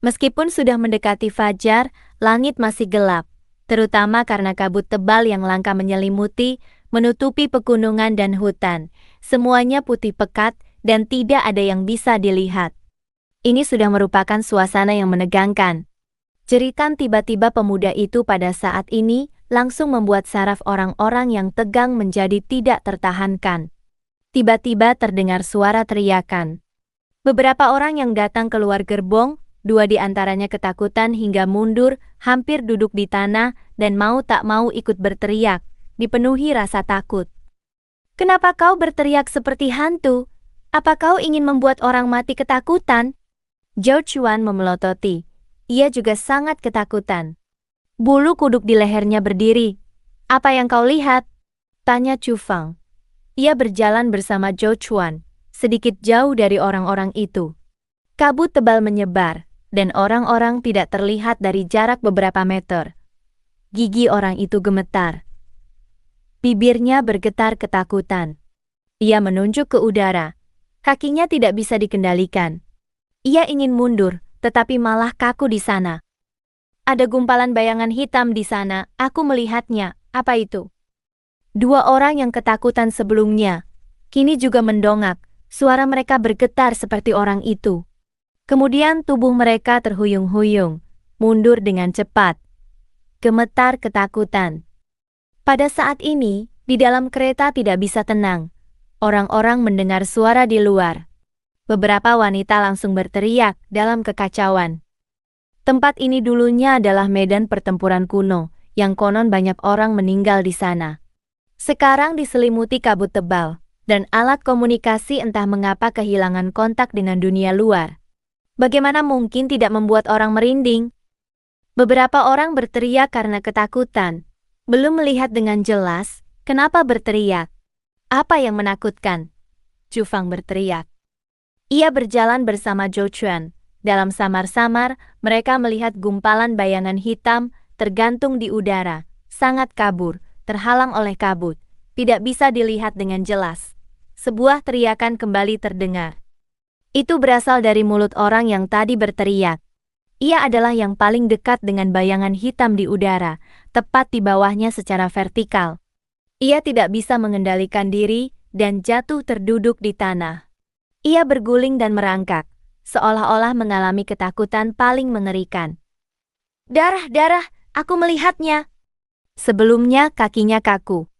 Meskipun sudah mendekati fajar, langit masih gelap, terutama karena kabut tebal yang langka menyelimuti, menutupi pegunungan dan hutan. Semuanya putih pekat dan tidak ada yang bisa dilihat. Ini sudah merupakan suasana yang menegangkan. Jeritan tiba-tiba pemuda itu pada saat ini langsung membuat saraf orang-orang yang tegang menjadi tidak tertahankan. Tiba-tiba terdengar suara teriakan. Beberapa orang yang datang keluar gerbong, dua di antaranya ketakutan hingga mundur, hampir duduk di tanah, dan mau tak mau ikut berteriak, dipenuhi rasa takut. "Kenapa kau berteriak seperti hantu? Apa kau ingin membuat orang mati ketakutan?" Zhou Chuan memelototi. Ia juga sangat ketakutan. Bulu kuduk di lehernya berdiri. "Apa yang kau lihat?" tanya Chu Fang. Ia berjalan bersama Zhou Chuan, sedikit jauh dari orang-orang itu. Kabut tebal menyebar, dan orang-orang tidak terlihat dari jarak beberapa meter. Gigi orang itu gemetar. Bibirnya bergetar ketakutan. Ia menunjuk ke udara. Kakinya tidak bisa dikendalikan. Ia ingin mundur, tetapi malah kaku di sana. "Ada gumpalan bayangan hitam di sana, aku melihatnya. Apa itu?" Dua orang yang ketakutan sebelumnya, kini juga mendongak. Suara mereka bergetar seperti orang itu. Kemudian tubuh mereka terhuyung-huyung, mundur dengan cepat. Gemetar ketakutan. Pada saat ini, di dalam kereta tidak bisa tenang. Orang-orang mendengar suara di luar. Beberapa wanita langsung berteriak dalam kekacauan. Tempat ini dulunya adalah medan pertempuran kuno, yang konon banyak orang meninggal di sana. Sekarang diselimuti kabut tebal, dan alat komunikasi entah mengapa kehilangan kontak dengan dunia luar. Bagaimana mungkin tidak membuat orang merinding? Beberapa orang berteriak karena ketakutan. Belum melihat dengan jelas, kenapa berteriak. "Apa yang menakutkan?" Chu Fang berteriak. Ia berjalan bersama Zhou Chuan. Dalam samar-samar, mereka melihat gumpalan bayangan hitam tergantung di udara, sangat kabur, terhalang oleh kabut, tidak bisa dilihat dengan jelas. Sebuah teriakan kembali terdengar. Itu berasal dari mulut orang yang tadi berteriak. Ia adalah yang paling dekat dengan bayangan hitam di udara, tepat di bawahnya secara vertikal. Ia tidak bisa mengendalikan diri dan jatuh terduduk di tanah. Ia berguling dan merangkak, seolah-olah mengalami ketakutan paling mengerikan. "Darah, darah, aku melihatnya." Sebelumnya kakinya kaku.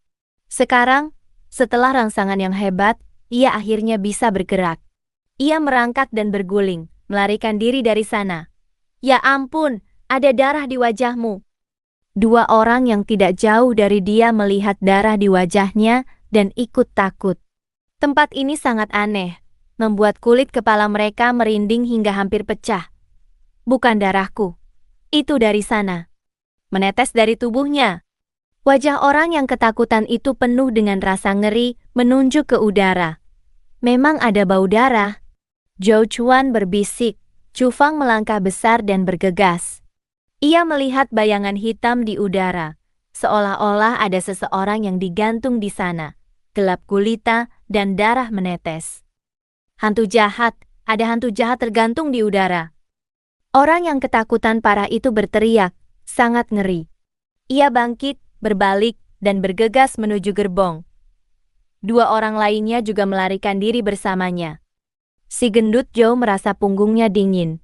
Sekarang, setelah rangsangan yang hebat, ia akhirnya bisa bergerak. Ia merangkak dan berguling, melarikan diri dari sana. "Ya ampun, ada darah di wajahmu." Dua orang yang tidak jauh dari dia melihat darah di wajahnya dan ikut takut. Tempat ini sangat aneh, membuat kulit kepala mereka merinding hingga hampir pecah. "Bukan darahku. Itu dari sana." Menetes dari tubuhnya. Wajah orang yang ketakutan itu penuh dengan rasa ngeri, menunjuk ke udara. Memang ada bau darah. Zhou Chuan berbisik. Chu Fang melangkah besar dan bergegas. Ia melihat bayangan hitam di udara, seolah-olah ada seseorang yang digantung di sana. Gelap gulita dan darah menetes. "Hantu jahat, ada hantu jahat tergantung di udara." Orang yang ketakutan parah itu berteriak, sangat ngeri. Ia bangkit, berbalik, dan bergegas menuju gerbong. Dua orang lainnya juga melarikan diri bersamanya. Si gendut Zhou merasa punggungnya dingin.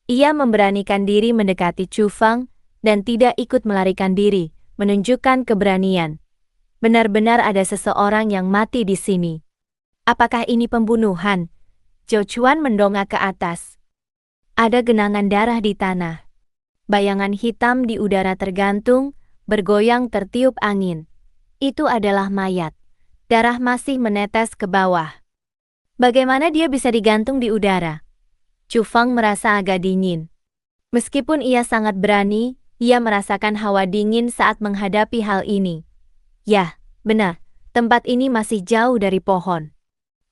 Ia memberanikan diri mendekati Chu Fang dan tidak ikut melarikan diri, menunjukkan keberanian. Benar-benar ada seseorang yang mati di sini. Apakah ini pembunuhan? Zhou Chuan mendongak ke atas. Ada genangan darah di tanah. Bayangan hitam di udara tergantung, bergoyang tertiup angin. Itu adalah mayat. Darah masih menetes ke bawah. Bagaimana dia bisa digantung di udara? Chu Fang merasa agak dingin. Meskipun ia sangat berani, ia merasakan hawa dingin saat menghadapi hal ini. Yah, benar, tempat ini masih jauh dari pohon.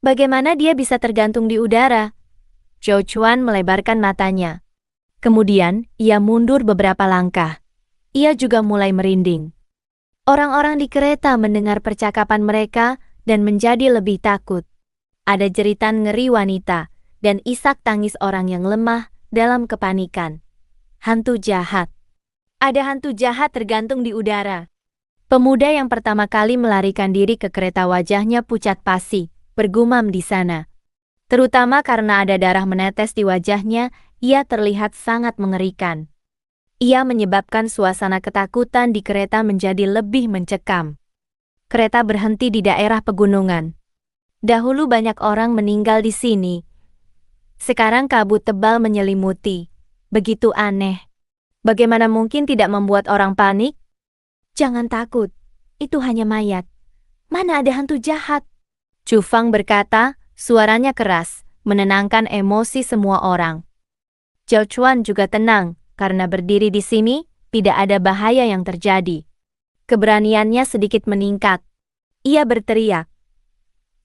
Bagaimana dia bisa tergantung di udara? Zhou Chuan melebarkan matanya. Kemudian, ia mundur beberapa langkah. Ia juga mulai merinding. Orang-orang di kereta mendengar percakapan mereka dan menjadi lebih takut. Ada jeritan ngeri wanita dan isak tangis orang yang lemah dalam kepanikan. Hantu jahat. Ada hantu jahat tergantung di udara. Pemuda yang pertama kali melarikan diri ke kereta wajahnya pucat pasi, bergumam di sana. Terutama karena ada darah menetes di wajahnya, ia terlihat sangat mengerikan. Ia menyebabkan suasana ketakutan di kereta menjadi lebih mencekam. Kereta berhenti di daerah pegunungan. Dahulu banyak orang meninggal di sini. Sekarang kabut tebal menyelimuti. Begitu aneh. Bagaimana mungkin tidak membuat orang panik? Jangan takut, itu hanya mayat. Mana ada hantu jahat? Chu Fang berkata, suaranya keras, menenangkan emosi semua orang. Zhao Chuan juga tenang, karena berdiri di sini, tidak ada bahaya yang terjadi. Keberaniannya sedikit meningkat. Ia berteriak.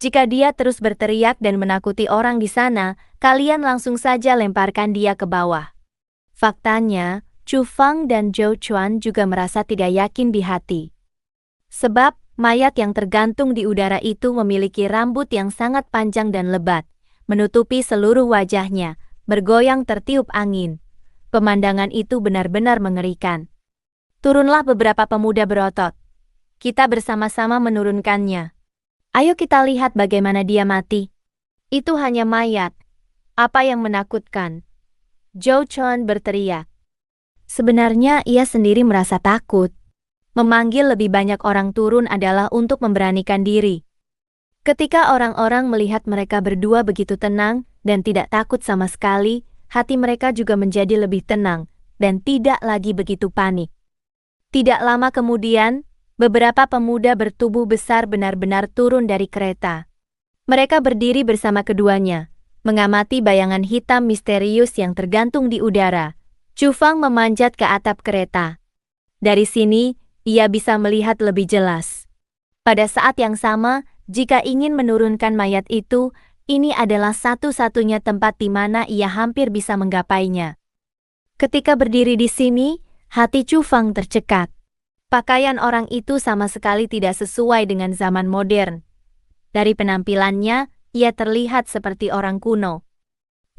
Jika dia terus berteriak dan menakuti orang di sana, kalian langsung saja lemparkan dia ke bawah. Faktanya, Chu Fang dan Zhao Chuan juga merasa tidak yakin di hati. Sebab, mayat yang tergantung di udara itu memiliki rambut yang sangat panjang dan lebat, menutupi seluruh wajahnya, bergoyang tertiup angin. Pemandangan itu benar-benar mengerikan. Turunlah beberapa pemuda berotot. Kita bersama-sama menurunkannya. Ayo kita lihat bagaimana dia mati. Itu hanya mayat. Apa yang menakutkan? Zhao Chuan berteriak. Sebenarnya ia sendiri merasa takut. Memanggil lebih banyak orang turun adalah untuk memberanikan diri. Ketika orang-orang melihat mereka berdua begitu tenang dan tidak takut sama sekali, hati mereka juga menjadi lebih tenang dan tidak lagi begitu panik. Tidak lama kemudian, beberapa pemuda bertubuh besar benar-benar turun dari kereta. Mereka berdiri bersama keduanya, mengamati bayangan hitam misterius yang tergantung di udara. Chu Fang memanjat ke atap kereta. Dari sini, ia bisa melihat lebih jelas. Pada saat yang sama, jika ingin menurunkan mayat itu, ini adalah satu-satunya tempat di mana ia hampir bisa menggapainya. Ketika berdiri di sini, hati Chu Fang tercekat. Pakaian orang itu sama sekali tidak sesuai dengan zaman modern. Dari penampilannya, ia terlihat seperti orang kuno.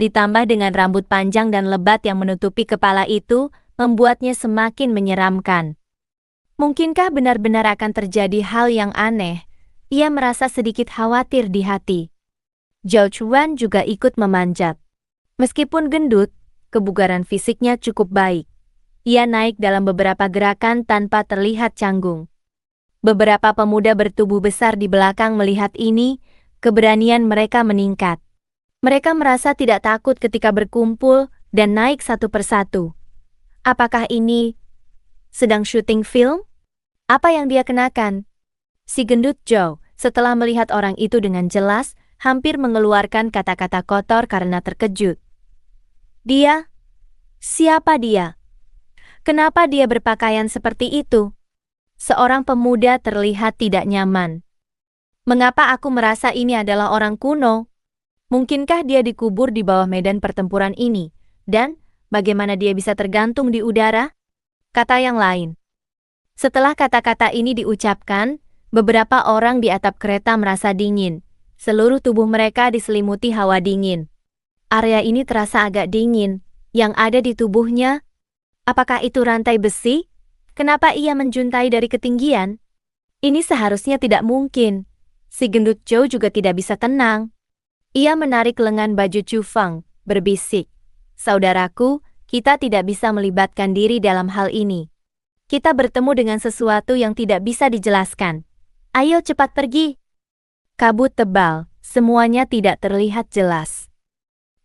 Ditambah dengan rambut panjang dan lebat yang menutupi kepala itu, membuatnya semakin menyeramkan. Mungkinkah benar-benar akan terjadi hal yang aneh? Ia merasa sedikit khawatir di hati. Zhao Chuan juga ikut memanjat. Meskipun gendut, kebugaran fisiknya cukup baik. Ia naik dalam beberapa gerakan tanpa terlihat canggung. Beberapa pemuda bertubuh besar di belakang melihat ini, keberanian mereka meningkat. Mereka merasa tidak takut ketika berkumpul dan naik satu persatu. Apakah ini sedang syuting film? Apa yang dia kenakan? Si gendut Zhao, setelah melihat orang itu dengan jelas, hampir mengeluarkan kata-kata kotor karena terkejut. Dia? Siapa dia? Kenapa dia berpakaian seperti itu? Seorang pemuda terlihat tidak nyaman. Mengapa aku merasa ini adalah orang kuno? Mungkinkah dia dikubur di bawah medan pertempuran ini? Dan, bagaimana dia bisa tergantung di udara? Kata yang lain. Setelah kata-kata ini diucapkan, beberapa orang di atap kereta merasa dingin. Seluruh tubuh mereka diselimuti hawa dingin. Area ini terasa agak dingin. Yang ada di tubuhnya, apakah itu rantai besi? Kenapa ia menjuntai dari ketinggian? Ini seharusnya tidak mungkin. Si gendut Zhao juga tidak bisa tenang. Ia menarik lengan baju Chu Fang, berbisik. Saudaraku, kita tidak bisa melibatkan diri dalam hal ini. Kita bertemu dengan sesuatu yang tidak bisa dijelaskan. Ayo cepat pergi. Kabut tebal, semuanya tidak terlihat jelas.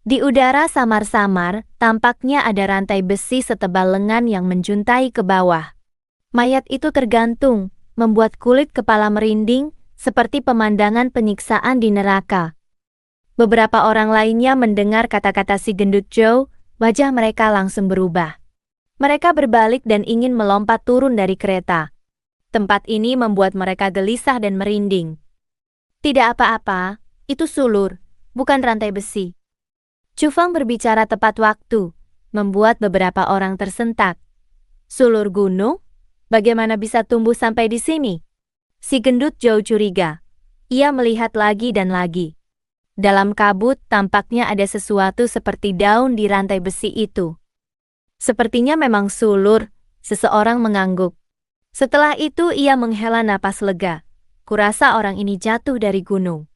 Di udara samar-samar, tampaknya ada rantai besi setebal lengan yang menjuntai ke bawah. Mayat itu tergantung, membuat kulit kepala merinding, seperti pemandangan penyiksaan di neraka. Beberapa orang lainnya mendengar kata-kata si gendut Zhao, wajah mereka langsung berubah. Mereka berbalik dan ingin melompat turun dari kereta. Tempat ini membuat mereka gelisah dan merinding. Tidak apa-apa, itu sulur, bukan rantai besi. Chu Fang berbicara tepat waktu, membuat beberapa orang tersentak. Sulur gunung? Bagaimana bisa tumbuh sampai di sini? Si gendut Zhao curiga. Ia melihat lagi dan lagi. Dalam kabut tampaknya ada sesuatu seperti daun di rantai besi itu. Sepertinya memang sulur, seseorang mengangguk. Setelah itu ia menghela napas lega. Kurasa orang ini jatuh dari gunung.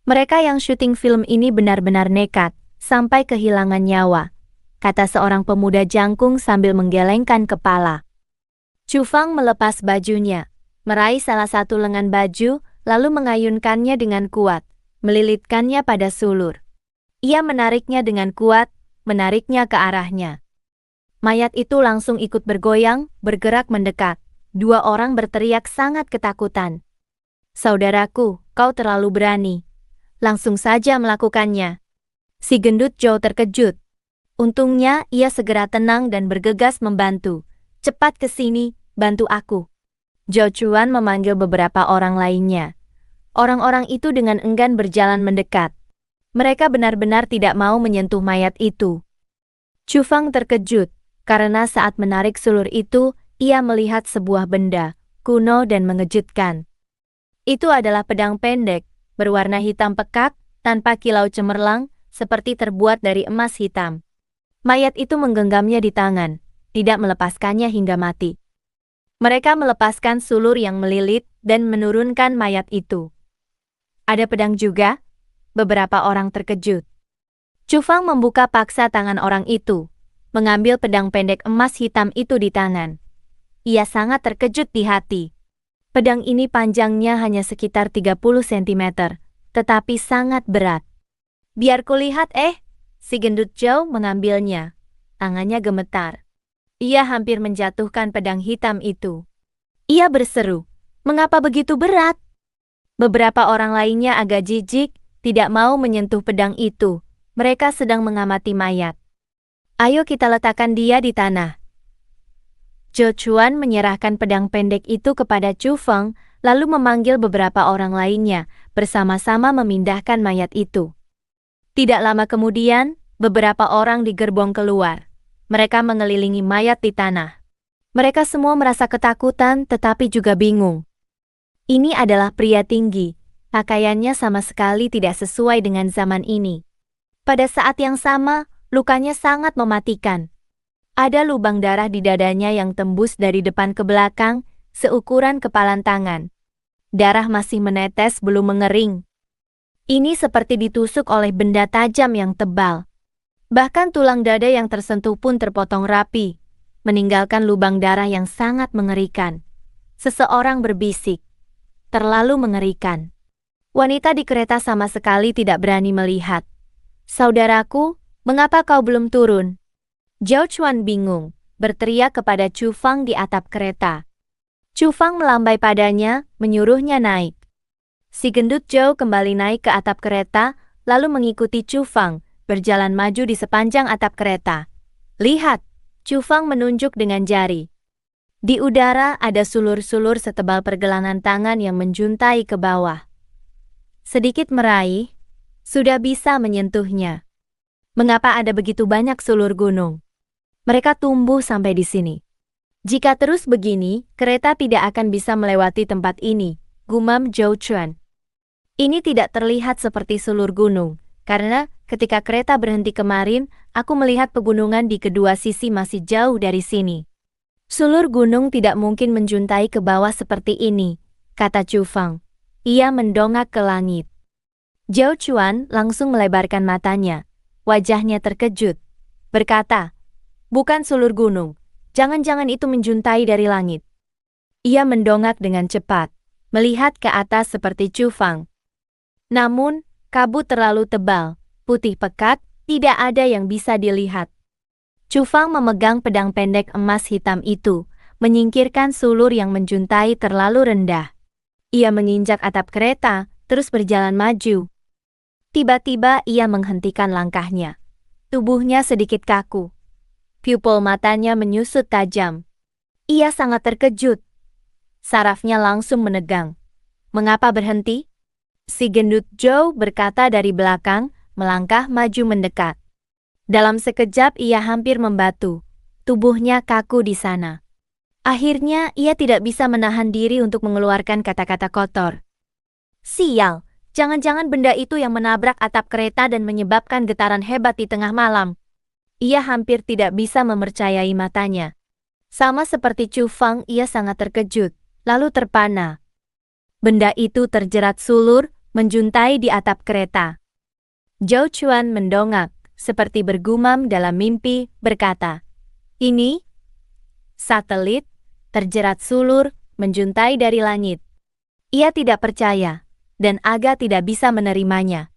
Mereka yang syuting film ini benar-benar nekat, sampai kehilangan nyawa, kata seorang pemuda jangkung sambil menggelengkan kepala. Chu Fang melepas bajunya, meraih salah satu lengan baju, lalu mengayunkannya dengan kuat, melilitkannya pada sulur. Ia menariknya dengan kuat, menariknya ke arahnya. Mayat itu langsung ikut bergoyang, bergerak mendekat. Dua orang berteriak sangat ketakutan. "Saudaraku, kau terlalu berani. Langsung saja melakukannya." Si gendut Zhou terkejut. Untungnya ia segera tenang dan bergegas membantu. "Cepat ke sini, bantu aku." Zhou Chuan memanggil beberapa orang lainnya. Orang-orang itu dengan enggan berjalan mendekat. Mereka benar-benar tidak mau menyentuh mayat itu. Chu Fang terkejut, karena saat menarik sulur itu, ia melihat sebuah benda, kuno dan mengejutkan. Itu adalah pedang pendek, berwarna hitam pekat, tanpa kilau cemerlang, seperti terbuat dari emas hitam. Mayat itu menggenggamnya di tangan, tidak melepaskannya hingga mati. Mereka melepaskan sulur yang melilit dan menurunkan mayat itu. "Ada pedang juga?" Beberapa orang terkejut. Chu Fang membuka paksa tangan orang itu, mengambil pedang pendek emas hitam itu di tangan. Ia sangat terkejut di hati. Pedang ini panjangnya hanya sekitar 30 cm, tetapi sangat berat. "Biar kulihat si gendut Zhou mengambilnya. Tangannya gemetar. Ia hampir menjatuhkan pedang hitam itu. Ia berseru, "Mengapa begitu berat?" Beberapa orang lainnya agak jijik, tidak mau menyentuh pedang itu. Mereka sedang mengamati mayat. "Ayo kita letakkan dia di tanah." Zhou Chuan menyerahkan pedang pendek itu kepada Chu Fang, lalu memanggil beberapa orang lainnya, bersama-sama memindahkan mayat itu. Tidak lama kemudian, beberapa orang di gerbong keluar. Mereka mengelilingi mayat di tanah. Mereka semua merasa ketakutan tetapi juga bingung. Ini adalah pria tinggi, pakaiannya sama sekali tidak sesuai dengan zaman ini. Pada saat yang sama, lukanya sangat mematikan. Ada lubang darah di dadanya yang tembus dari depan ke belakang, seukuran kepalan tangan. Darah masih menetes belum mengering. Ini seperti ditusuk oleh benda tajam yang tebal. Bahkan tulang dada yang tersentuh pun terpotong rapi, meninggalkan lubang darah yang sangat mengerikan. Seseorang berbisik, "Terlalu mengerikan." Wanita di kereta sama sekali tidak berani melihat. "Saudaraku, mengapa kau belum turun?" Zhou Chuan bingung, berteriak kepada Chu Fang di atap kereta. Chu Fang melambai padanya, menyuruhnya naik. Si gendut Zhou kembali naik ke atap kereta, lalu mengikuti Chu Fang, berjalan maju di sepanjang atap kereta. "Lihat!" Chu Fang menunjuk dengan jari. Di udara ada sulur-sulur setebal pergelangan tangan yang menjuntai ke bawah. Sedikit meraih, sudah bisa menyentuhnya. Mengapa ada begitu banyak sulur gunung? Mereka tumbuh sampai di sini. Jika terus begini, kereta tidak akan bisa melewati tempat ini, gumam Zhou Chuan. Ini tidak terlihat seperti sulur gunung, karena ketika kereta berhenti kemarin, aku melihat pegunungan di kedua sisi masih jauh dari sini. Sulur gunung tidak mungkin menjuntai ke bawah seperti ini, kata Chu Fang. Ia mendongak ke langit. Zhou Chuan langsung melebarkan matanya. Wajahnya terkejut. Berkata, "Bukan sulur gunung. Jangan-jangan itu menjuntai dari langit." Ia mendongak dengan cepat, melihat ke atas seperti Chu Fang. Namun, kabut terlalu tebal, putih pekat, tidak ada yang bisa dilihat. Chu Fang memegang pedang pendek emas hitam itu, menyingkirkan sulur yang menjuntai terlalu rendah. Ia menginjak atap kereta, terus berjalan maju. Tiba-tiba ia menghentikan langkahnya. Tubuhnya sedikit kaku. Pupil matanya menyusut tajam. Ia sangat terkejut. Sarafnya langsung menegang. "Mengapa berhenti?" Si gendut Zhou berkata dari belakang, melangkah maju mendekat. Dalam sekejap ia hampir membatu. Tubuhnya kaku di sana. Akhirnya ia tidak bisa menahan diri untuk mengeluarkan kata-kata kotor. "Sial, Jangan-jangan benda itu yang menabrak atap kereta dan menyebabkan getaran hebat di tengah malam. Ia hampir tidak bisa mempercayai matanya. Sama seperti Chu Fang, ia sangat terkejut, lalu terpana. Benda itu terjerat sulur, menjuntai di atap kereta. Zhou Chuan mendongak, seperti bergumam dalam mimpi, berkata, "Ini satelit, terjerat sulur, menjuntai dari langit." Ia tidak percaya, dan agak tidak bisa menerimanya.